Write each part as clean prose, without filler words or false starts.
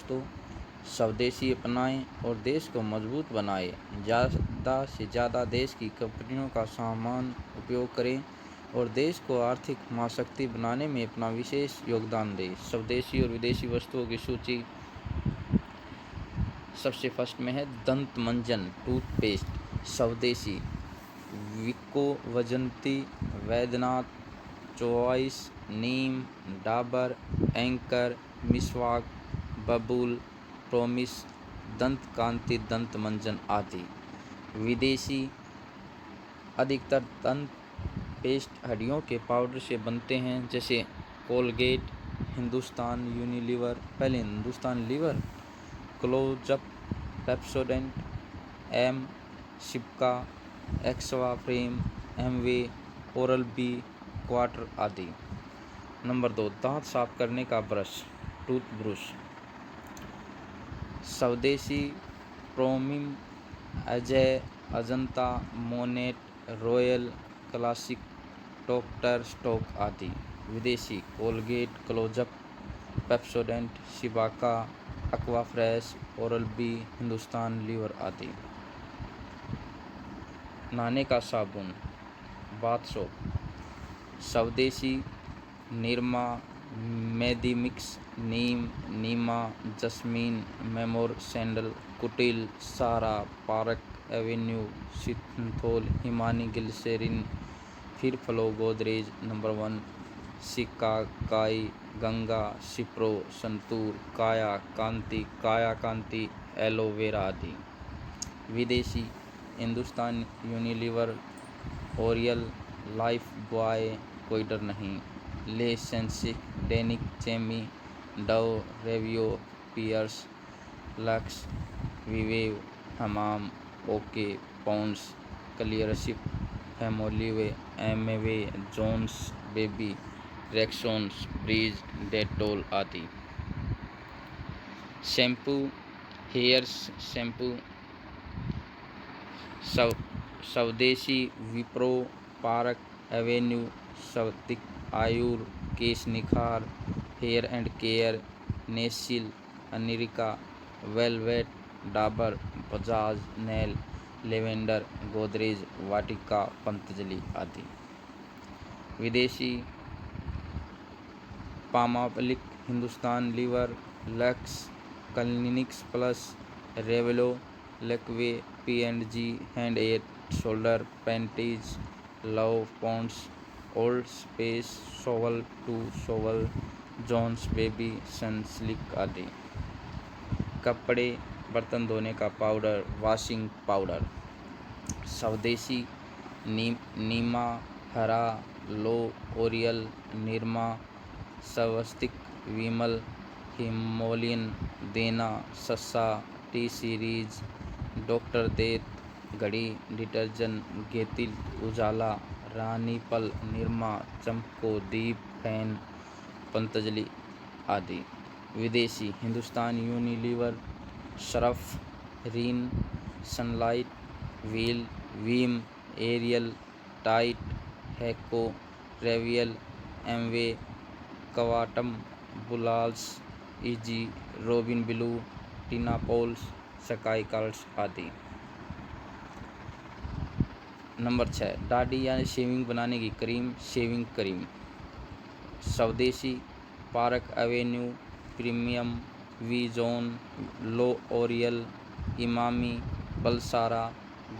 दोस्तों, स्वदेशी अपनाएं और देश को मजबूत बनाएं। ज़्यादा से ज़्यादा देश की कंपनियों का सामान उपयोग करें और देश को आर्थिक महाशक्ति बनाने में अपना विशेष योगदान दें। स्वदेशी और विदेशी वस्तुओं की सूची सबसे फर्स्ट में है दंत मंजन टूथपेस्ट। स्वदेशी विको, वजंती, वैद्यनाथ, चॉइस, नीम, डाबर, एंकर, मिसवाक, बबूल, प्रोमिस, दंत कांति दंत मंजन आदि। विदेशी अधिकतर दंत पेस्ट हड्डियों के पाउडर से बनते हैं, जैसे कोलगेट, हिंदुस्तान यूनिलीवर, पहले हिंदुस्तान लीवर, क्लोजअप, पेप्सोडेंट, एम, सिप्का, एक्सवा फ्रेम, एमवे, ओरल बी, क्वार्टर आदि। नंबर 2, दांत साफ करने का ब्रश टूथब्रश। स्वदेशी प्रोमिम, अजय, अजंता, मोनेट, रॉयल, क्लासिक, डॉक्टर स्टॉक आदि। विदेशी कोलगेट, क्लोजअप, पेप्सोडेंट, शिबाका, Aquafresh, oral B, Hindustan Lever आदि। नहाने का साबुन बाथ सोप। स्वदेशी निरमा, मेडिमिक्स, नीम, नीमा, जस्मीन, मेमोर, सैंडल, कुटिल, सारा, park avenue, Cinthol, Himani, glycerine, फिर फ्लो, गोदरेज, नंबर 1, शिकाकाई, गंगा, सिप्रो, संतूर, काया कांति, एलोवेरा आदि। विदेशी हिंदुस्तान यूनिलीवर, ओरियल, लाइफ बॉय, कोई डर नहीं, ले सेंसिक, डेनिक, चेमी, डव, रेवियो, पियर्स, लक्स, विवेव, हमाम, ओके, पॉन्ड्स, क्लियरशिप, हेमोलिवे, एमवे, जोन्स बेबी, रेक्सोन्स, ब्रीज, डेटोल आदि। Shampoo, hairs shampoo. स्वदेशी Wipro, park avenue, Swastik, Ayur, Kesh Nikhar, hair and care, नेसिल, अनिरिका, वेलवेट, डाबर, बजाज, नेल, लेवेंडर, गोदरेज, वाटिका, पतंजलि आदि। विदेशी पामालिक, Hindustan Lever, Lux, clinics plus, रेवलो, लेक्वे, P&G, हैंड एयर शोल्डर, पैंटीज, लव, पॉन्ड्स, ओल्ड स्पेस, सोवल टू सोवल, जोन्स बेबी, सनसिल्क आदि। कपड़े बर्तन धोने का पाउडर वॉशिंग पाउडर। स्वदेशी नीमा, हरा, लो, ओरियल, निरमा, स्वस्तिक, विमल, हिमोलियन, देना, सस्सा, टी सीरीज, डॉक्टर देत, घड़ी, डिटर्जेंट, गेतिल, उजाला, रानीपल, निरमा, चंपको, दीप, फैन, पतंजलि आदि। विदेशी Hindustan Unilever, Surf, Rin, Sunlight, wheel, Vim, Ariel, Tide, हैको, रेवियल, एमवे, कवाटम, बुलाल्स, इजी, रोबिन ब्लू, टिनापोल्स, स्काई कार्ड्स आदि। नंबर 6, दाढ़ी यानी शेविंग बनाने की क्रीम शेविंग क्रीम। स्वदेशी park avenue, premium, V John, L'Oreal, Emami, Balsara,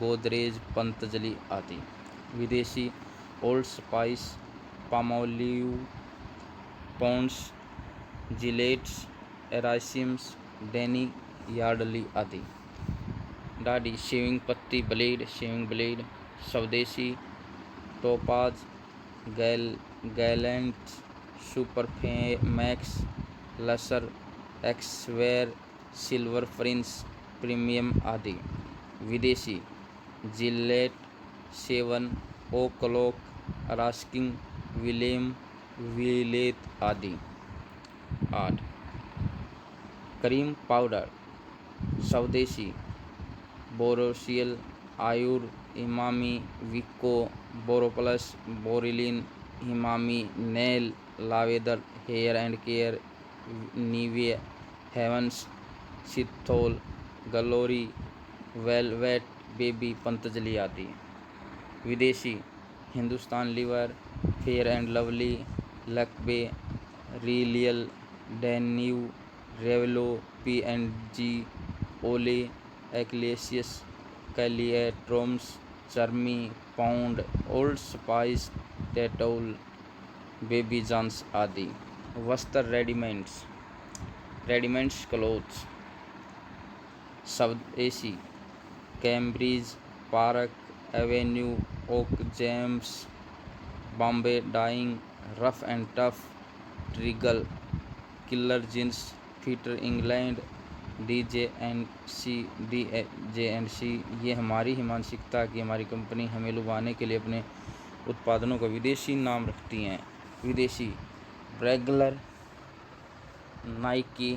Godrej, Patanjali आदि। विदेशी old spice, Palmolive, Pond's, Gillette's, एराइसिम्स, डेनी, यार्डली आदि। दाढ़ी शेविंग पत्ती, ब्लेड शेविंग ब्लेड। स्वदेशी Topaz, Gallant, super max, laser, एक्सवेयर, सिल्वर प्रिंस, प्रीमियम आदि। विदेशी जिलेट, सेवन, ओ क्लॉक, रास्किन, विलेम, विलेत आदि। 8, क्रीम पाउडर। स्वदेशी Borosil, Ayur, Emami, Vicco, Boroplus, Boroline, हिमामी, नेल, लावेदर, हेयर एंड केयर, निविया, हेवंस, Cinthol, glory, velvet baby, Patanjali आदि। विदेशी Hindustan Lever, fair and lovely, लक्बे, रिलियल, डेन्यू, रेवलो, P&G, ओले, एक्लेसियस, कैलिएट्रोम्स, चर्मी, पाउंड, old spice, Dettol, baby Johns आदि। वस्त्र रेडीमेड्स क्लोथ्स। स्वदेशी कैम्ब्रिज, पार्क एवेन्यू, ओक James, Bombay dyeing, rough and tough, ट्रिगल, किलर जींस, पीटर इंग्लैंड, डीजे&सी। ये हमारी ही मानसिकता की हमारी कंपनी हमें लुभाने के लिए अपने उत्पादनों का विदेशी नाम रखती हैं। विदेशी रेगुलर, नाइकी,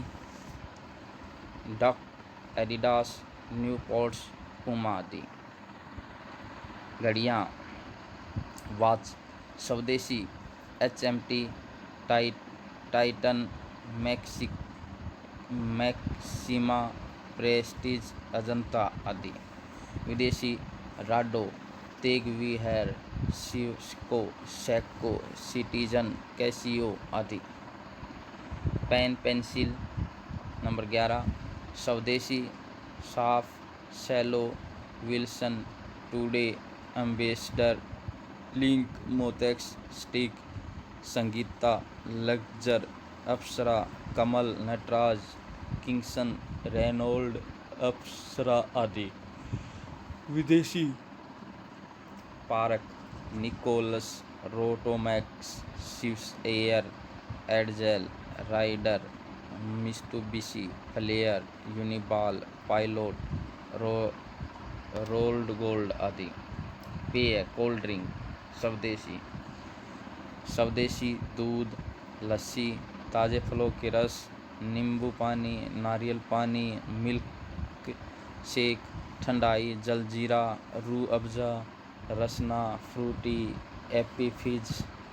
डक, एडिडास, न्यूपोर्ट्स, पुमा आदि। घड़ियाँ वॉच। स्वदेशी HMT, Titan, Maxima, Prestige, Ajanta आदि। विदेशी राडो, तेग वीहेर, सिस्को, सेको, सिटीजन, कैसियो आदि। Pen pencil. नंबर 11 स्वदेशी साफ, Cello, Wilson, today, ambassador, link, मोतेक्स, स्टिक, संगीता, लक्जर, अप्सरा, कमल, नटराज, किंगसन, रेनोल्ड, अप्सरा आदि। विदेशी पार्क, निकोलस, रोटोमैक्स, स्विस एयर, एडजेल, rider, Mitsubishi, flair, Uniball, pilot, rolled gold आदि। पेय कोल्ड ड्रिंक। स्वदेशी दूध, लस्सी, ताज़े फलों के रस, नींबू पानी, नारियल पानी, मिल्क शेक, ठंडाई, जलजीरा, रूह अफ़ज़ा, रसना, फ्रूटी, एप्पी फिज,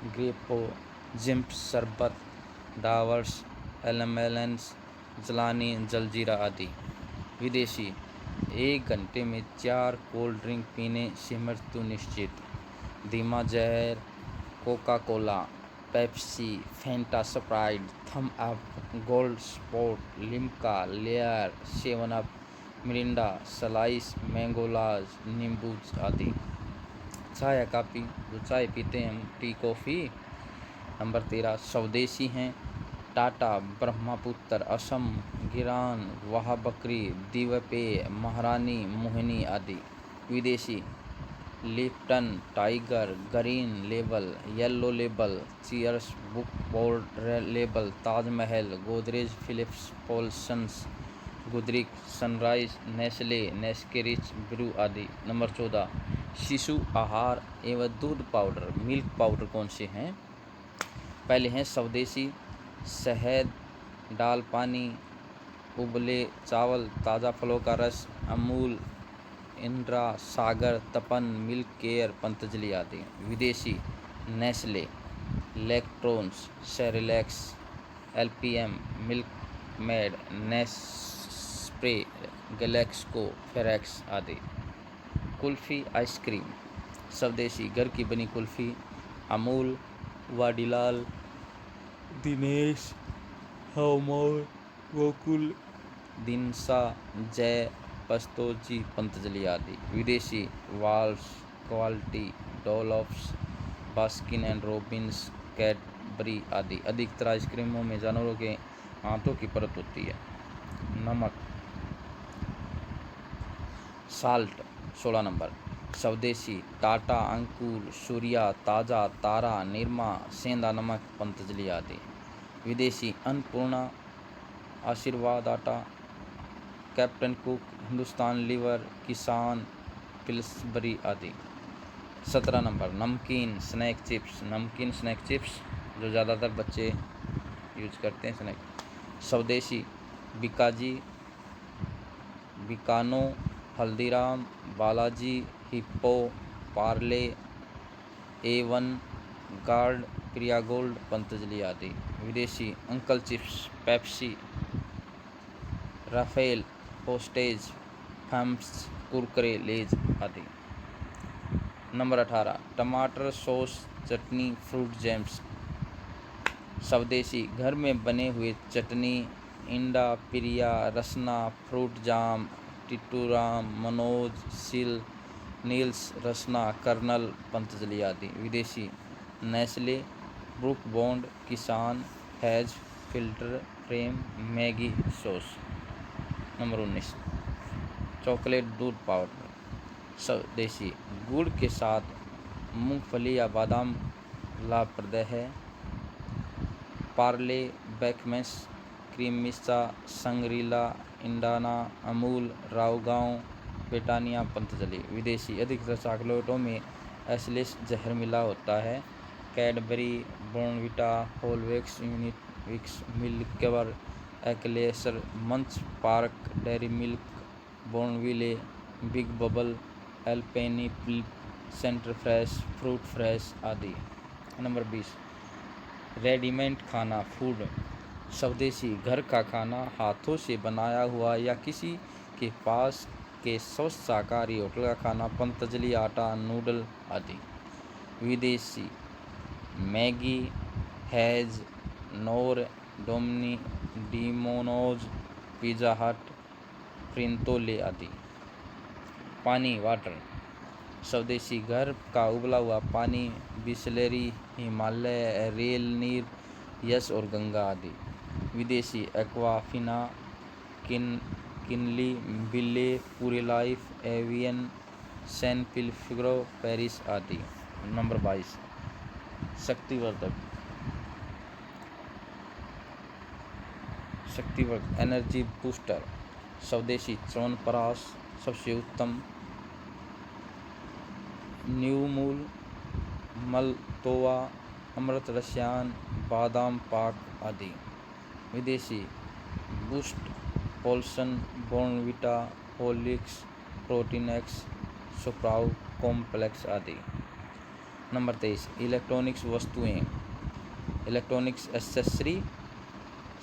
ग्रेप्पो, जिम्स शरबत, डावर्स, एलमेलेंस, जलानी, जलजीरा आदि। विदेशी 1 घंटे में 4 कोल्ड ड्रिंक पीने से मृत्यु निश्चित। धीमा जहर, Coca Cola, Pepsi, Fanta, Sprite, Thums up, gold spot, Limca, लेयर, 7 अप, मिरिंडा, स्लाइस, मैंगोलाज, नींबू आदि। चाय या काफ़ी, जो चाय पीते हैं हम, टी कॉफ़ी। नंबर 13 स्वदेशी हैं टाटा, ब्रह्मपुत्र, असम, गिरान, वाह बकरी, दिवपेय, महारानी, मोहिनी आदि। विदेशी Lipton, tiger, green label, yellow label, cheers, बुक बोल्ड लेबल, ताजमहल, गोदरेज, फिलिप्स, पोल्सन्स, गुदरिक, सनराइज, नेस्ले, नेस्के रिच ब्रू आदि। नंबर 14 शिशु आहार एवं दूध पाउडर, मिल्क पाउडर कौन से हैं? पहले हैं स्वदेशी शहद, दाल पानी, उबले चावल, ताज़ा फलों का रस, अमूल, इंद्रा, सागर, तपन, मिल्क केयर, पतंजलि आदि। विदेशी नेस्ले, लैक्टोन्स, सेरेलैक्स, LPM, मिल्क मेड, नेस्प्रे, गैलेक्सको, फेरेक्स आदि। कुल्फ़ी आइसक्रीम। स्वदेशी घर की बनी कुल्फ़ी, अमूल, वाडीलाल, दिनेश, हवमोर, गोकुल, दिनसा, जय, पस्तोजी, पतंजलि आदि। विदेशी वाल्स, क्वालिटी, डोलॉप्स, बास्किन एंड रॉबिन्स, कैडबरी आदि। अधिकतर आइसक्रीमों में जानवरों के आंतों की परत होती है। नमक। साल्ट 16 नंबर स्वदेशी टाटा, अंकुर, सूर्या, ताज़ा, तारा, निरमा, सेंधा नमक, पतंजलि आदि। विदेशी अन्नपूर्णा, आशीर्वाद आटा, Captain Cook, Hindustan Lever, Kisan, Pillsbury आदि। 17 नंबर नमकीन स्नैक चिप्स। नमकीन स्नैक चिप्स जो ज़्यादातर बच्चे यूज करते हैं स्नैक। स्वदेशी Bikaji, Bikano, Haldiram, Balaji, Hippo, Parle, A1, guard, Priya gold, Patanjali आदि। विदेशी अंकल चिप्स, पेप्सी, राफेल, होस्टेज, थम्स, कुरकुरे, लेज आदि। नंबर 18 टमाटर सॉस, चटनी, फ्रूट जैम्स। स्वदेशी घर में बने हुए चटनी, इंडा, पिरिया, रसना, फ्रूट जाम, टिटूराम, मनोज, सिल, नील्स, रसना, कर्नल, पतंजलि आदि। विदेशी नेस्ले, ब्रूक बॉन्ड, किसान, हैज, फिल्टर, फ्रेम, मैगी सॉस। नंबर 19 चॉकलेट दूध पाउडर। स्वदेशी गुड़ के साथ मूंगफली या बादाम लाभप्रद है। पार्ले, बेकमेस, क्रीमिसा, संग्रीला, इंडाना, अमूल, रावगांव, ब्रिटानिया, पतंजलि। विदेशी अधिकतर चॉकलेटों में एसलेस जहर मिला होता है। कैडबरी, बॉर्नविटा, होलवेक्स, यूनिविक्स, मिल्कीवर, eclair, munch, Perk, dairy milk, Bournville, big bubble, एल्पेनलिब, सेंटर फ्रेश, फ्रूट फ्रेश आदि। नंबर 20 रेडीमेड खाना फूड। स्वदेशी घर का खाना, हाथों से बनाया हुआ या किसी के पास के स्वस्थ शाकाहारी होटल का खाना, पतंजलि आटा, नूडल आदि। विदेशी Maggi, has, NOR, Domino's, pizza हट, फ्रितोले आदि। पानी वाटर। स्वदेशी घर का उबला हुआ पानी, बिसलेरी, हिमालय, रेल नीर, यश और गंगा आदि। विदेशी एक्वाफिना, किनली, बिले, पूरी लाइफ, एवियन, सैन पेरिस आदि। नंबर 22 शक्तिवर्धक एनर्जी बूस्टर। स्वदेशी च्यवनप्राश सबसे उत्तम। न्यूमूल, मलतोवा, अमृत रसायन, बादाम पाक आदि। विदेशी boost, Polson, Bournvita, Horlicks, protein x, sprout complex आदि। नंबर 23 इलेक्ट्रॉनिक्स वस्तुएं इलेक्ट्रॉनिक्स एसेसरी।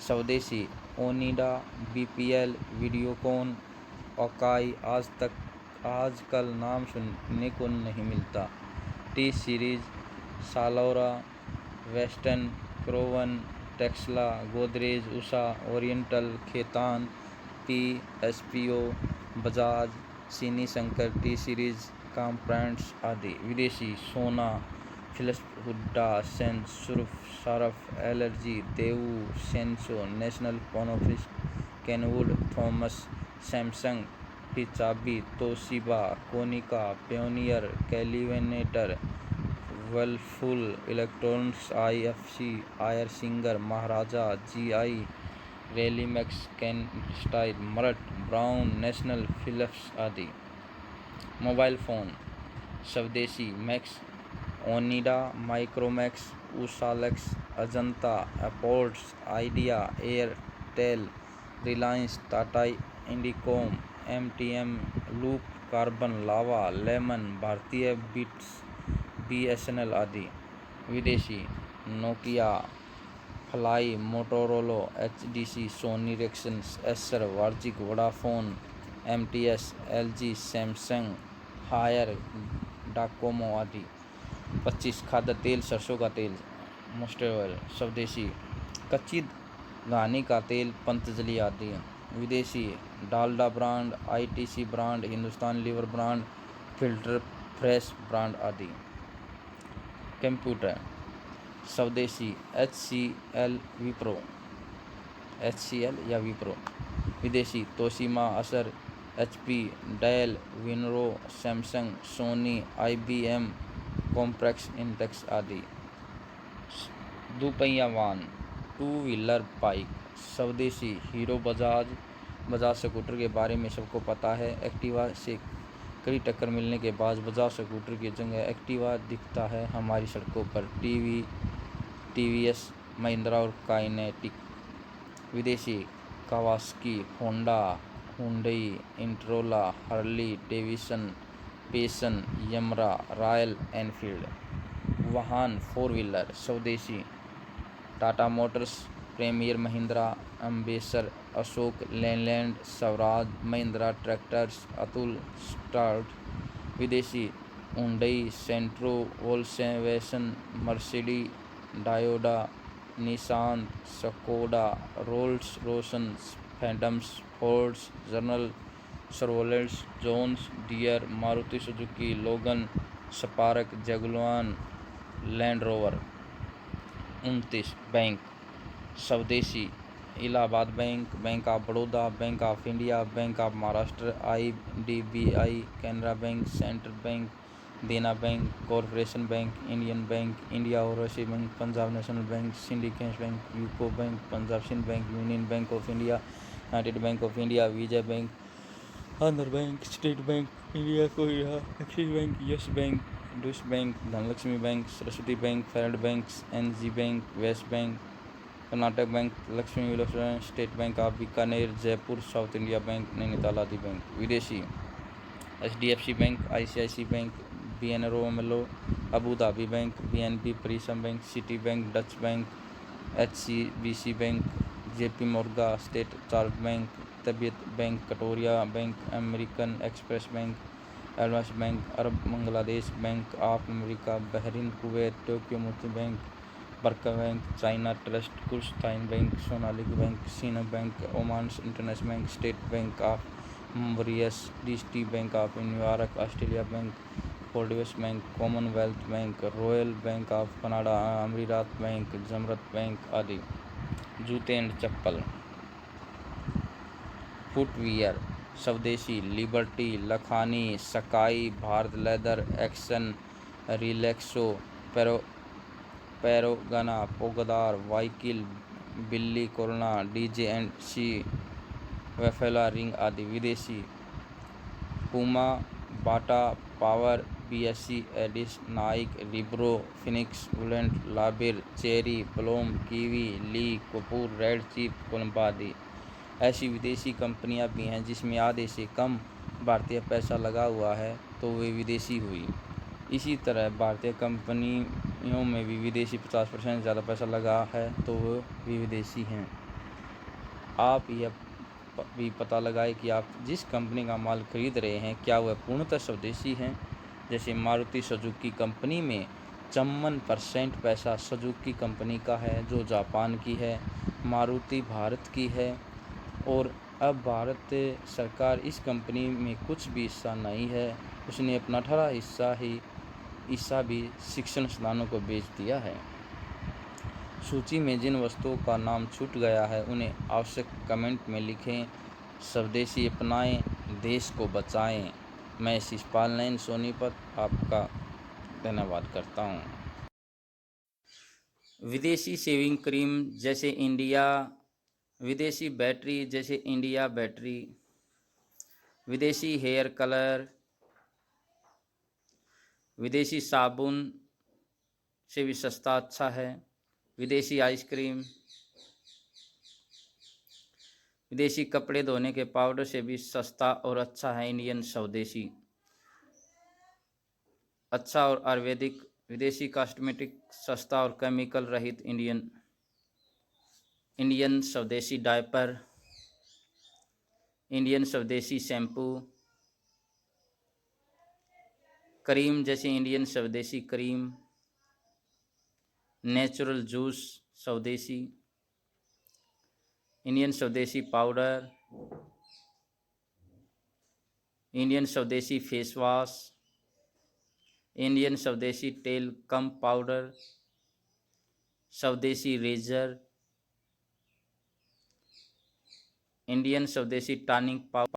स्वदेशी ओनिडा, बीपीएल, वीडियोकॉन, ओकाई। आजकल नाम सुनने को नहीं मिलता। टी सीरीज, सालोरा, वेस्टर्न, क्रोवन, टेक्सला, गोदरेज, उषा, ओरिएंटल, खेतान, पीएसपीओ, बजाज, सीनी शंकर, टी सीरीज, कॉम्प्रेंट्स आदि। विदेशी सोना, फिलिप्स, हुड्डा, सेंस, शार्प, एलजी, देवू, सेंसो, National, Panasonic, Kenwood, Thomas, Samsung, हिचाबी, Toshiba, Konica, Pioneer, Kelvinator, Whirlpool, electronics, IFC, आयर सिंगर, महाराजा, जीआई, रेलिमैक्स, कैनस्टाइल, मर्ट, ब्राउन, नेशनल, फिलिप्स आदि। Mobile phone. स्वदेशी मैक्स, ओनिडा, माइक्रोमैक्स, उषालेक्स, अजंता, एपोर्ट्स, Idea, Airtel, Reliance, Tata Indicom, MTM, loop, Karbonn, Lava, lemon, भारतीय बिट्स, बीएसएनएल आदि। विदेशी Nokia, Fly, Motorola, HTC, Sony Ericsson, Acer, वार्जिक, Vodafone, MTS, LG, Samsung, Haier, Docomo आदि। 25 खाद्य तेल, सरसों का तेल, मस्टर्ड ऑयल। स्वदेशी कच्ची घानी का तेल, पतंजलि आदि। विदेशी Dalda brand, ITC brand, Hindustan Lever brand, filter fresh brand आदि। कंप्यूटर। स्वदेशी HCL या विप्रो। विदेशी तोशिबा, असर, HP, डेल, विनरो, सैमसंग, सोनी, IBM, कॉम्प्रेक्स, इंटेक्स आदि। दोपहिया वाहन, टू व्हीलर बाइक। स्वदेशी हीरो, बजाज स्कूटर के बारे में सबको पता है। एक्टिवा से कड़ी टक्कर मिलने के बाद बजाज स्कूटर की जगह एक्टिवा दिखता है हमारी सड़कों पर। टीवीएस, महिंद्रा और काइनेटिक। विदेशी कावासाकी, होंडा, हुंडई, इंटरोला, हार्ली डेविसन, पेसन, यमरा, रॉयल एनफील्ड। वाहन 4 व्हीलर। स्वदेशी टाटा मोटर्स, प्रीमियर महिंद्रा, अम्बेसर, अशोक लेलैंड, स्वराज, महिंद्रा ट्रैक्टर्स, अतुल स्टार्ट। विदेशी Hyundai, Santro, Volkswagen, Mercedes, Toyota, Nissan, Skoda, Rolls Royce, Phantoms, Ford, General, Chevrolet, Jones Deere, Maruti Suzuki, Logan, Spark, Jaguar, Land Rover. 29 bank स्वदेशी Allahabad bank, bank of Baroda, bank of India, bank of Maharashtra, IDBI, Canara bank, central bank, Dena bank, corporation bank, Indian bank, India overseas bank, Punjab national bank, syndicate bank, UCO bank, Punjab Sindh bank, union bank of India, united bank of India, Vijaya bank, Andhra bank, state bank, India Korea, Axis bank, Yes bank, डूस bank, Dhanlaxmi bank, Saraswati bank, federal bank, NG bank, west bank, Karnataka bank, Lakshmi Vilas bank, state bank of Bikaner, Jaipur, south India bank, Nainital आदि bank. विदेशी HDFC bank, ICICI bank, BNRO, Abu Dhabi bank, BNP Paribas bank, city bank, Deutsche bank, HCBC bank, JP Morgan, state chart bank, तबियत bank, कटोरिया bank, American Express bank, advance bank, Arab Bangladesh bank of America, Bahrain, Kuwait, Tokyo मोती bank, बरका bank, China Trust, कुर्स्ताइन bank, सोनालिक bank, सीना bank, Oman International bank, state bank of Mauritius, DCT bank of New York, Australia bank, Fortis bank, Commonwealth bank, royal bank of Canada, Emirates bank, जमरत bank आदि। जूते and chappal footwear स्वदेशी Liberty, Lakhani, सकाई, Bharat leather, action, Relaxo, Paragon, पोगदार, वाइकिल, बिल्ली Corona, DJ&C, वेफेला ring आदि। विदेशी पूमा, बाटा, पावर, BSC, एडिस, नाइक, रिब्रो, फिनिक्स, वुलेंट, लाबिर, चेरी, ब्लूम, कीवी, ली, कपूर, रेड चीफ, कोलंबा आदि। ऐसी विदेशी कंपनियां भी हैं जिसमें आधे से कम भारतीय पैसा लगा हुआ है तो वे विदेशी हुई। इसी तरह भारतीय कंपनियों में भी विदेशी 50% ज़्यादा पैसा लगा है तो वो भी विदेशी हैं। आप यह भी पता लगाएं कि आप जिस कंपनी का माल खरीद रहे हैं क्या वह पूर्णतः स्वदेशी हैं। जैसे मारुति सुजुकी कंपनी में 54% पैसा सुजुकी कंपनी का है जो जापान की है, मारुति भारत की है और अब भारत सरकार इस कंपनी में कुछ भी हिस्सा नहीं है, उसने अपना 18 हिस्सा भी शिक्षण संस्थानों को बेच दिया है। सूची में जिन वस्तुओं का नाम छूट गया है उन्हें आवश्यक कमेंट में लिखें। स्वदेशी अपनाएं, देश को बचाएं। मैं शिषपाल नयन सोनीपत आपका धन्यवाद करता हूं। विदेशी शेविंग क्रीम जैसे इंडिया, विदेशी बैटरी जैसे इंडिया बैटरी, विदेशी हेयर कलर, विदेशी साबुन से भी सस्ता अच्छा है, विदेशी आइसक्रीम, विदेशी कपड़े धोने के पाउडर से भी सस्ता और अच्छा है इंडियन स्वदेशी। अच्छा और आयुर्वेदिक विदेशी कॉस्मेटिक सस्ता और केमिकल रहित इंडियन स्वदेशी डायपर, इंडियन स्वदेशी शैम्पू, क्रीम जैसे इंडियन स्वदेशी क्रीम, नेचुरल जूस स्वदेशी, इंडियन स्वदेशी पाउडर, इंडियन स्वदेशी फेस वॉश, इंडियन स्वदेशी तेल कम पाउडर, स्वदेशी रेजर, इंडियन स्वदेशी टॉनिक पाउडर।